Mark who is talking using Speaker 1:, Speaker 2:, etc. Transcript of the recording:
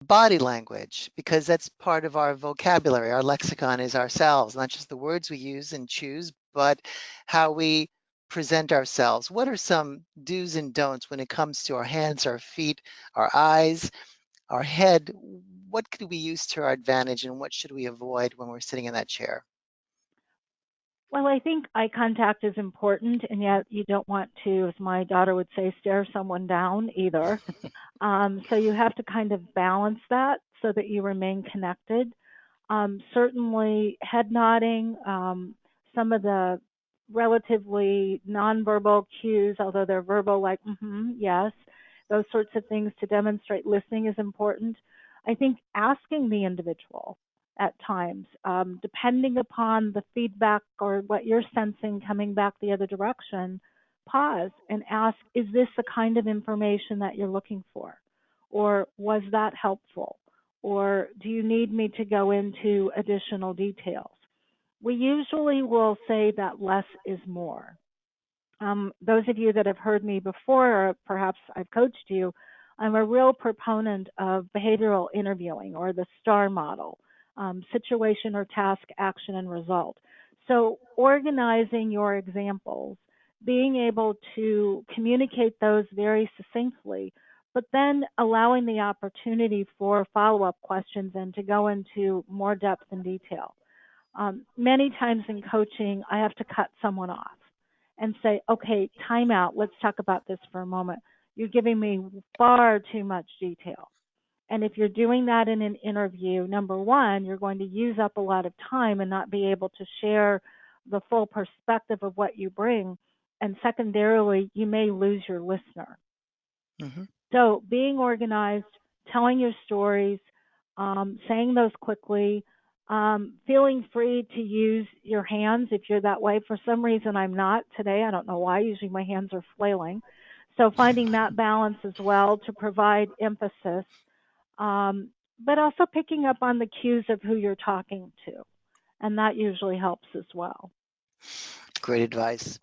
Speaker 1: body language, because that's part of our vocabulary. Our lexicon is ourselves, not just the words we use and choose, but how we present ourselves. What are some do's and don'ts when it comes to our hands, our feet, our eyes, our head? What could we use to our advantage, and what should we avoid when we're sitting in that chair?
Speaker 2: Well, I think eye contact is important, and yet you don't want to, as my daughter would say, stare someone down either. So you have to kind of balance that so that you remain connected. Certainly, head nodding, some of the relatively nonverbal cues, although they're verbal, like yes, those sorts of things to demonstrate listening is important. I think asking the individual at times, depending upon the feedback or what you're sensing coming back the other direction, pause and ask, is this the kind of information that you're looking for? Or was that helpful? Or do you need me to go into additional details? We usually will say that less is more. Those of you that have heard me before, or perhaps I've coached you, I'm a real proponent of behavioral interviewing or the STAR model, situation or task, action, and result. So organizing your examples, being able to communicate those very succinctly, but then allowing the opportunity for follow-up questions and to go into more depth and detail. Many times in coaching, I have to cut someone off and say, okay, time out. Let's talk about this for a moment. You're giving me far too much detail. And if you're doing that in an interview, number one, you're going to use up a lot of time and not be able to share the full perspective of what you bring. And secondarily, you may lose your listener.
Speaker 1: Mm-hmm.
Speaker 2: So being organized, telling your stories, saying those quickly, feeling free to use your hands if you're that way. For some reason, I'm not today. I don't know why. Usually my hands are flailing. So finding that balance as well to provide emphasis, but also picking up on the cues of who you're talking to. And that usually helps as well.
Speaker 1: Great advice.